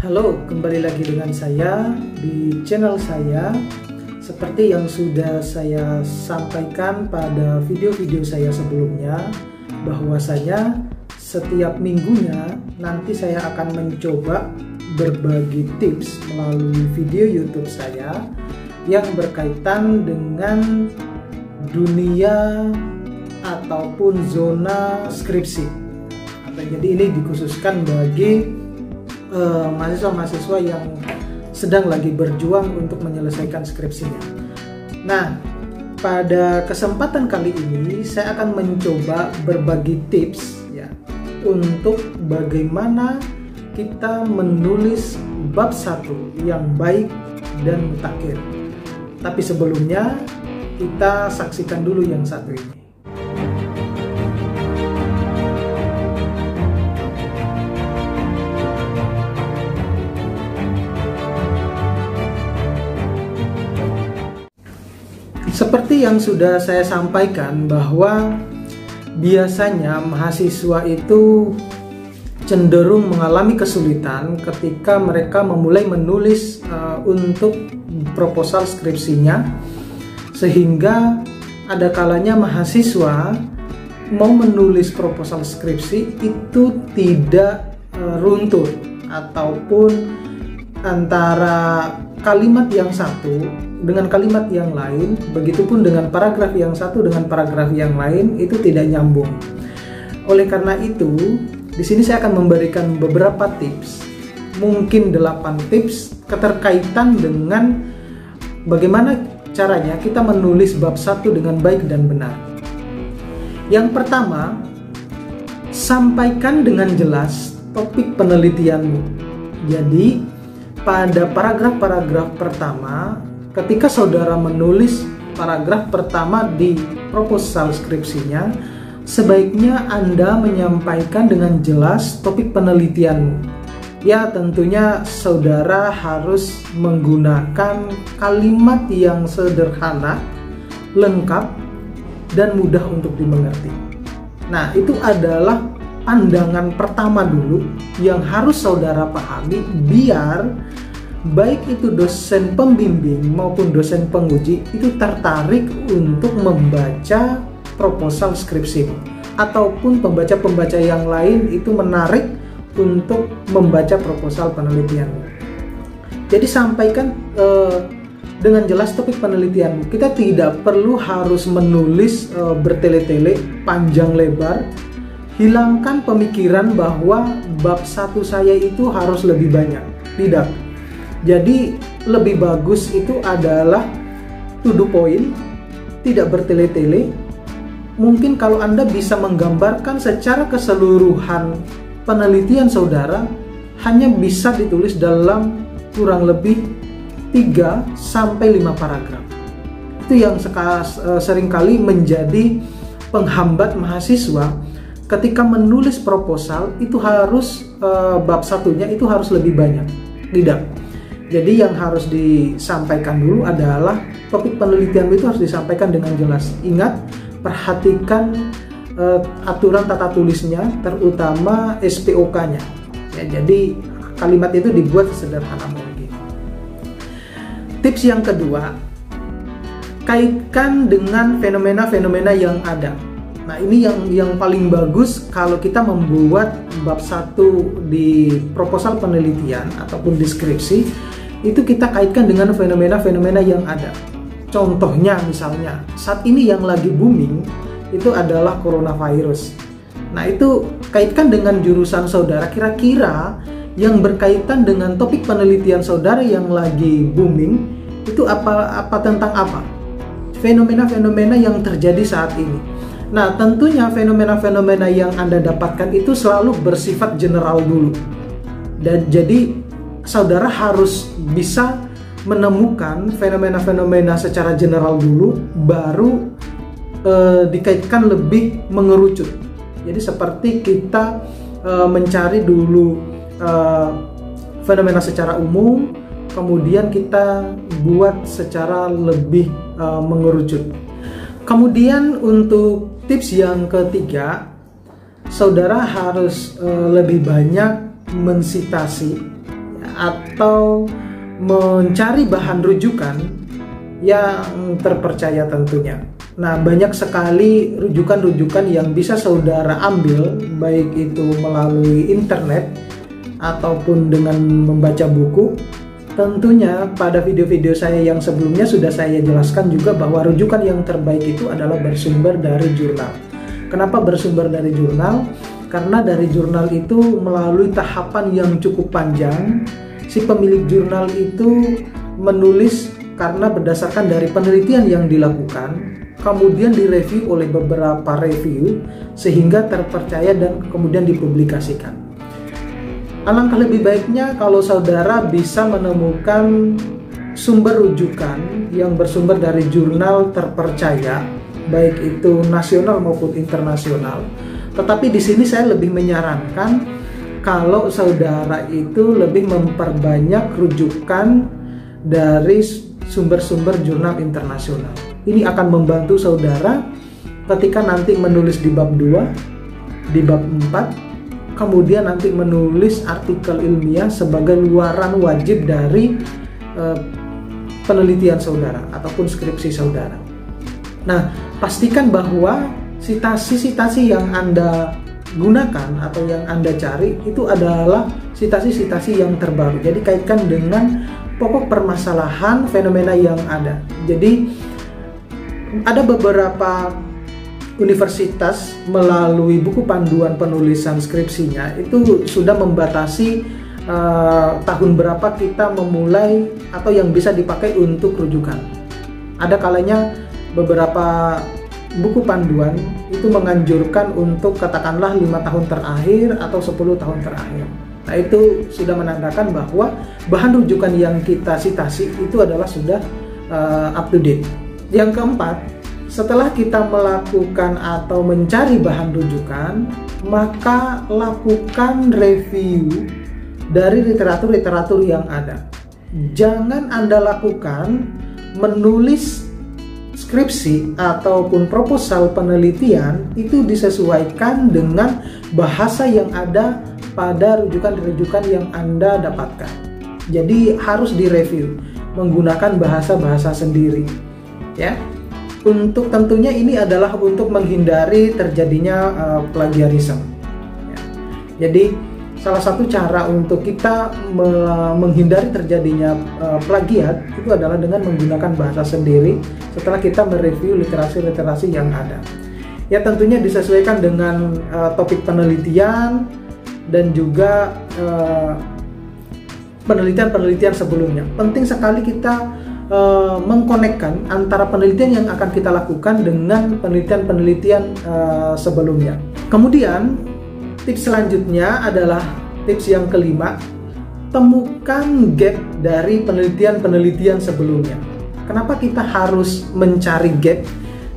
Halo, kembali lagi dengan saya di channel saya. Seperti yang sudah saya sampaikan pada video-video saya sebelumnya, bahwasanya setiap minggunya nanti saya akan mencoba berbagi tips melalui video YouTube saya yang berkaitan dengan dunia ataupun zona skripsi. Jadi ini dikhususkan bagi mahasiswa-mahasiswa yang sedang lagi berjuang untuk menyelesaikan skripsinya. Nah, pada kesempatan kali ini saya akan mencoba berbagi tips ya untuk bagaimana kita menulis bab 1 yang baik dan mutakhir. Tapi sebelumnya kita saksikan dulu yang satu ini. Seperti yang sudah saya sampaikan bahwa biasanya mahasiswa itu cenderung mengalami kesulitan ketika mereka memulai menulis untuk proposal skripsinya, sehingga ada kalanya mahasiswa mau menulis proposal skripsi itu tidak runtuh, ataupun antara kalimat yang satu dengan kalimat yang lain, begitupun dengan paragraf yang satu dengan paragraf yang lain itu tidak nyambung. Oleh karena itu, di sini saya akan memberikan beberapa tips, mungkin 8 tips keterkaitan dengan bagaimana caranya kita menulis bab 1 dengan baik dan benar. Yang pertama, sampaikan dengan jelas topik penelitianmu. Jadi, pada paragraf-paragraf pertama, ketika saudara menulis paragraf pertama di proposal skripsinya, sebaiknya Anda menyampaikan dengan jelas topik penelitianmu. Ya, tentunya saudara harus menggunakan kalimat yang sederhana, lengkap, dan mudah untuk dimengerti. Nah, itu adalah pandangan pertama dulu yang harus saudara pahami, biar baik itu dosen pembimbing maupun dosen penguji itu tertarik untuk membaca proposal skripsimu, ataupun pembaca-pembaca yang lain itu menarik untuk membaca proposal penelitianmu. Jadi sampaikan dengan jelas topik penelitianmu. Kita tidak perlu harus menulis bertele-tele, panjang lebar. Hilangkan pemikiran bahwa bab 1 saya itu harus lebih banyak. Tidak. Jadi lebih bagus itu adalah to the point, tidak bertele-tele. Mungkin kalau Anda bisa menggambarkan secara keseluruhan penelitian saudara, hanya bisa ditulis dalam kurang lebih 3-5 paragraf. Itu yang seringkali menjadi penghambat mahasiswa ketika menulis proposal. Itu harus bab 1-nya itu harus lebih banyak. Tidak. Jadi yang harus disampaikan dulu adalah topik penelitian itu harus disampaikan dengan jelas. Ingat, perhatikan aturan tata tulisnya, terutama SPOK-nya. Ya, jadi kalimat itu dibuat sesederhana mungkin. Tips yang kedua, kaitkan dengan fenomena-fenomena yang ada. Nah, ini yang paling bagus kalau kita membuat bab 1 di proposal penelitian ataupun deskripsi, itu kita kaitkan dengan fenomena-fenomena yang ada. Contohnya misalnya, saat ini yang lagi booming itu adalah coronavirus. Nah, itu kaitkan dengan jurusan saudara, kira-kira yang berkaitan dengan topik penelitian saudara yang lagi booming itu apa tentang apa? Fenomena-fenomena yang terjadi saat ini. Nah, tentunya fenomena-fenomena yang Anda dapatkan itu selalu bersifat general dulu. Dan jadi saudara harus bisa menemukan fenomena-fenomena secara general dulu, baru dikaitkan lebih mengerucut. Jadi seperti kita mencari dulu fenomena secara umum, kemudian kita buat secara lebih mengerucut. Kemudian untuk tips yang ketiga, saudara harus lebih banyak mensitasi atau mencari bahan rujukan yang terpercaya tentunya. Nah, banyak sekali rujukan-rujukan yang bisa saudara ambil, baik itu melalui internet ataupun dengan membaca buku. Tentunya pada video-video saya yang sebelumnya sudah saya jelaskan juga bahwa rujukan yang terbaik itu adalah bersumber dari jurnal. Kenapa bersumber dari jurnal? Karena dari jurnal itu melalui tahapan yang cukup panjang. Si pemilik jurnal itu menulis karena berdasarkan dari penelitian yang dilakukan, kemudian direview oleh beberapa review sehingga terpercaya dan kemudian dipublikasikan. Alangkah lebih baiknya kalau saudara bisa menemukan sumber rujukan yang bersumber dari jurnal terpercaya, baik itu nasional maupun internasional. Tetapi di sini saya lebih menyarankan kalau saudara itu lebih memperbanyak rujukan dari sumber-sumber jurnal internasional. Ini akan membantu saudara ketika nanti menulis di bab 2, di bab 4, kemudian nanti menulis artikel ilmiah sebagai luaran wajib dari penelitian saudara ataupun skripsi saudara. Nah, pastikan bahwa sitasi-sitasi yang Anda gunakan atau yang Anda cari itu adalah sitasi-sitasi yang terbaru. Jadi kaitkan dengan pokok permasalahan fenomena yang ada. Jadi ada beberapa universitas melalui buku panduan penulisan skripsinya itu sudah membatasi tahun berapa kita memulai atau yang bisa dipakai untuk rujukan. Ada kalanya beberapa buku panduan itu menganjurkan untuk katakanlah 5 tahun terakhir atau 10 tahun terakhir. Nah, itu sudah menandakan bahwa bahan rujukan yang kita sitasi itu adalah sudah up to date. Yang keempat, setelah kita melakukan atau mencari bahan rujukan, maka lakukan review dari literatur-literatur yang ada. Jangan Anda lakukan menulis skripsi ataupun proposal penelitian itu disesuaikan dengan bahasa yang ada pada rujukan-rujukan yang Anda dapatkan. Jadi harus direview menggunakan bahasa-bahasa sendiri. Ya, untuk tentunya ini adalah untuk menghindari terjadinya plagiarisme. Ya. Jadi salah satu cara untuk kita menghindari terjadinya plagiat itu adalah dengan menggunakan bahasa sendiri setelah kita mereview literasi-literasi yang ada. Ya, tentunya disesuaikan dengan topik penelitian dan juga penelitian-penelitian sebelumnya. Penting sekali kita mengkonekkan antara penelitian yang akan kita lakukan dengan penelitian-penelitian sebelumnya. Kemudian tips selanjutnya adalah tips yang kelima, temukan gap dari penelitian-penelitian sebelumnya. Kenapa kita harus mencari gap?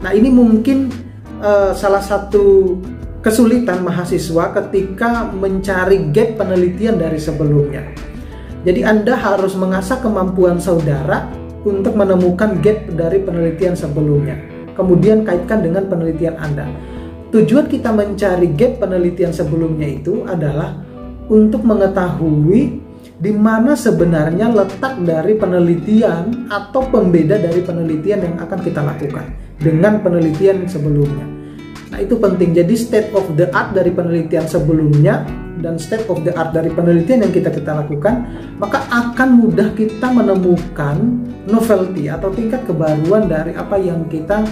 Nah, ini mungkin salah satu kesulitan mahasiswa ketika mencari gap penelitian dari sebelumnya. Jadi Anda harus mengasah kemampuan saudara untuk menemukan gap dari penelitian sebelumnya. Kemudian kaitkan dengan penelitian Anda. Tujuan kita mencari gap penelitian sebelumnya itu adalah untuk mengetahui di mana sebenarnya letak dari penelitian atau pembeda dari penelitian yang akan kita lakukan dengan penelitian sebelumnya. Nah, itu penting. Jadi state of the art dari penelitian sebelumnya dan state of the art dari penelitian yang kita lakukan, maka akan mudah kita menemukan novelty atau tingkat kebaruan dari apa yang kita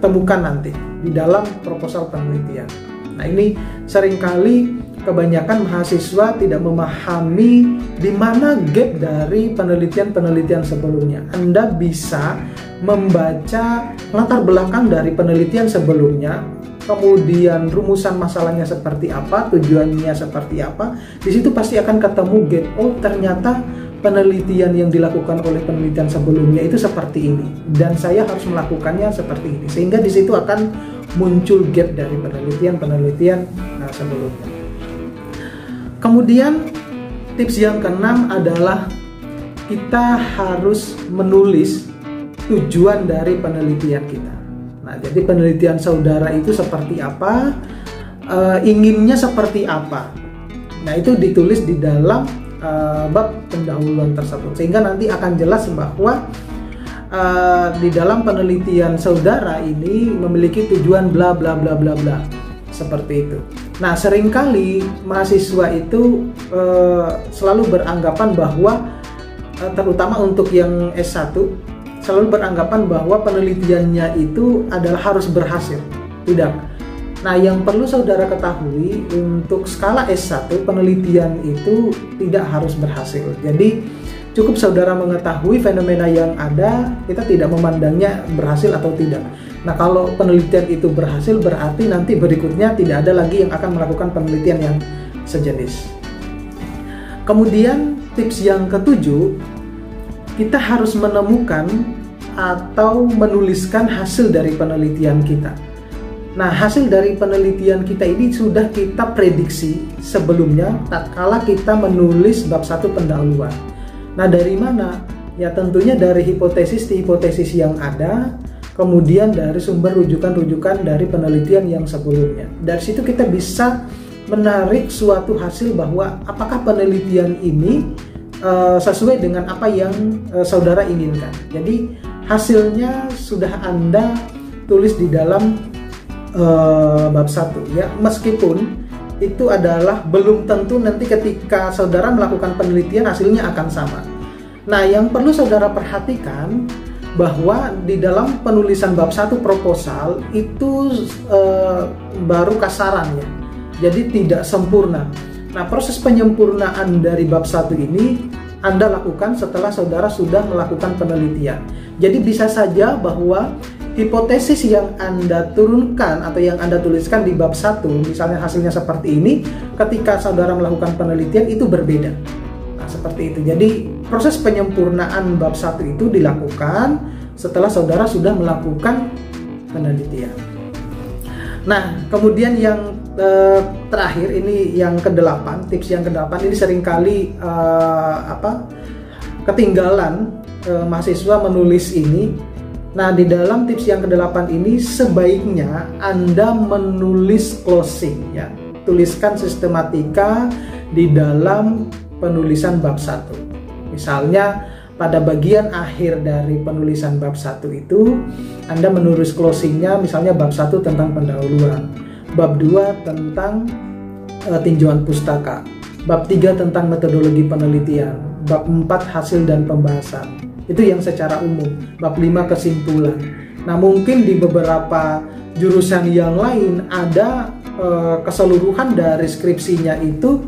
temukan nanti di dalam proposal penelitian. Nah, ini seringkali kebanyakan mahasiswa tidak memahami di mana gap dari penelitian-penelitian sebelumnya. Anda bisa membaca latar belakang dari penelitian sebelumnya, kemudian rumusan masalahnya seperti apa, tujuannya seperti apa. Di situ pasti akan ketemu gap. Oh, ternyata penelitian yang dilakukan oleh penelitian sebelumnya itu seperti ini dan saya harus melakukannya seperti ini, sehingga di situ akan muncul gap dari penelitian sebelumnya. Kemudian tips yang keenam adalah kita harus menulis tujuan dari penelitian kita. Nah, jadi penelitian saudara itu seperti apa, inginnya seperti apa. Nah, itu ditulis di dalam bab pendahuluan tersebut, sehingga nanti akan jelas bahwa di dalam penelitian saudara ini memiliki tujuan bla bla bla bla bla, seperti itu. Nah, seringkali mahasiswa itu selalu beranggapan bahwa terutama untuk yang S1 selalu beranggapan bahwa penelitiannya itu adalah harus berhasil. Tidak. Nah, yang perlu saudara ketahui, untuk skala S1 penelitian itu tidak harus berhasil. Jadi cukup saudara mengetahui fenomena yang ada, kita tidak memandangnya berhasil atau tidak. Nah, kalau penelitian itu berhasil, berarti nanti berikutnya tidak ada lagi yang akan melakukan penelitian yang sejenis. Kemudian tips yang ketujuh, kita harus menemukan atau menuliskan hasil dari penelitian kita. Nah, hasil dari penelitian kita ini sudah kita prediksi sebelumnya tatkala kita menulis bab 1 pendahuluan. Nah, dari mana? Ya, tentunya dari hipotesis yang ada, kemudian dari sumber rujukan-rujukan dari penelitian yang sebelumnya. Dari situ kita bisa menarik suatu hasil bahwa apakah penelitian ini sesuai dengan apa yang saudara inginkan. Jadi hasilnya sudah Anda tulis di dalam bab 1 ya, meskipun itu adalah belum tentu nanti ketika saudara melakukan penelitian hasilnya akan sama. Nah, yang perlu saudara perhatikan bahwa di dalam penulisan bab 1 proposal itu baru kasaran ya, jadi tidak sempurna. Nah, proses penyempurnaan dari bab 1 ini Anda lakukan setelah saudara sudah melakukan penelitian. Jadi bisa saja bahwa hipotesis yang Anda turunkan atau yang Anda tuliskan di bab 1, misalnya hasilnya seperti ini, ketika saudara melakukan penelitian itu berbeda. Nah, seperti itu. Jadi proses penyempurnaan bab 1 itu dilakukan setelah saudara sudah melakukan penelitian. Nah, kemudian yang terakhir ini yang ke-8, tips yang ke-8 ini seringkali ketinggalan mahasiswa menulis ini. Nah, di dalam tips yang ke-8 ini sebaiknya Anda menulis closing ya. Tuliskan sistematika di dalam penulisan bab 1. Misalnya pada bagian akhir dari penulisan bab 1 itu Anda menulis closingnya, misalnya bab 1 tentang pendahuluan, bab 2 tentang tinjauan pustaka, bab 3 tentang metodologi penelitian, bab 4 hasil dan pembahasan. Itu yang secara umum. Bab 5 kesimpulan. Nah, mungkin di beberapa jurusan yang lain ada keseluruhan dari skripsinya itu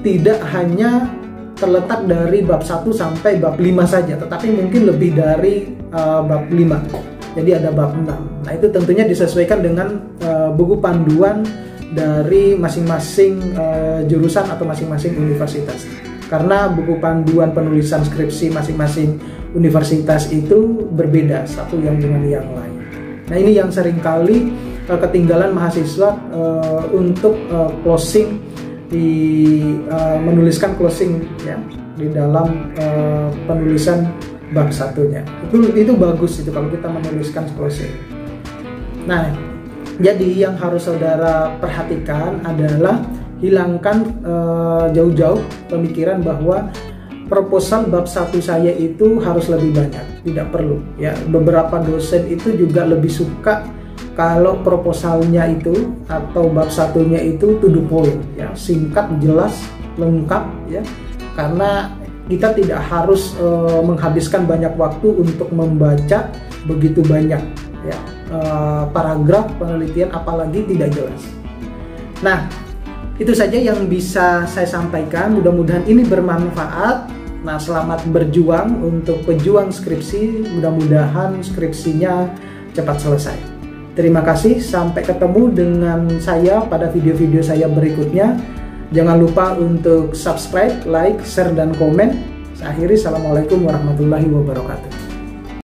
tidak hanya terletak dari bab 1 sampai bab 5 saja, tetapi mungkin lebih dari bab 5. Jadi ada bab 6. Nah, itu tentunya disesuaikan dengan buku panduan dari masing-masing jurusan atau masing-masing universitas. Karena buku panduan penulisan skripsi masing-masing universitas itu berbeda satu yang dengan yang lain. Nah, ini yang seringkali ketinggalan mahasiswa untuk closing menuliskan closing ya di dalam penulisan bab 1-nya. Itu bagus itu kalau kita menuliskan closing. Nah, jadi yang harus saudara perhatikan adalah hilangkan jauh-jauh pemikiran bahwa proposal bab 1 saya itu harus lebih banyak. Tidak perlu ya. Beberapa dosen itu juga lebih suka kalau proposalnya itu atau bab 1-nya itu to the point ya, singkat, jelas, lengkap ya. Karena kita tidak harus menghabiskan banyak waktu untuk membaca begitu banyak ya paragraf penelitian, apalagi tidak jelas. Nah, itu saja yang bisa saya sampaikan. Mudah-mudahan ini bermanfaat. Nah, selamat berjuang untuk pejuang skripsi. Mudah-mudahan skripsinya cepat selesai. Terima kasih. Sampai ketemu dengan saya pada video-video saya berikutnya. Jangan lupa untuk subscribe, like, share, dan komen. Saya akhiri. Assalamualaikum warahmatullahi wabarakatuh.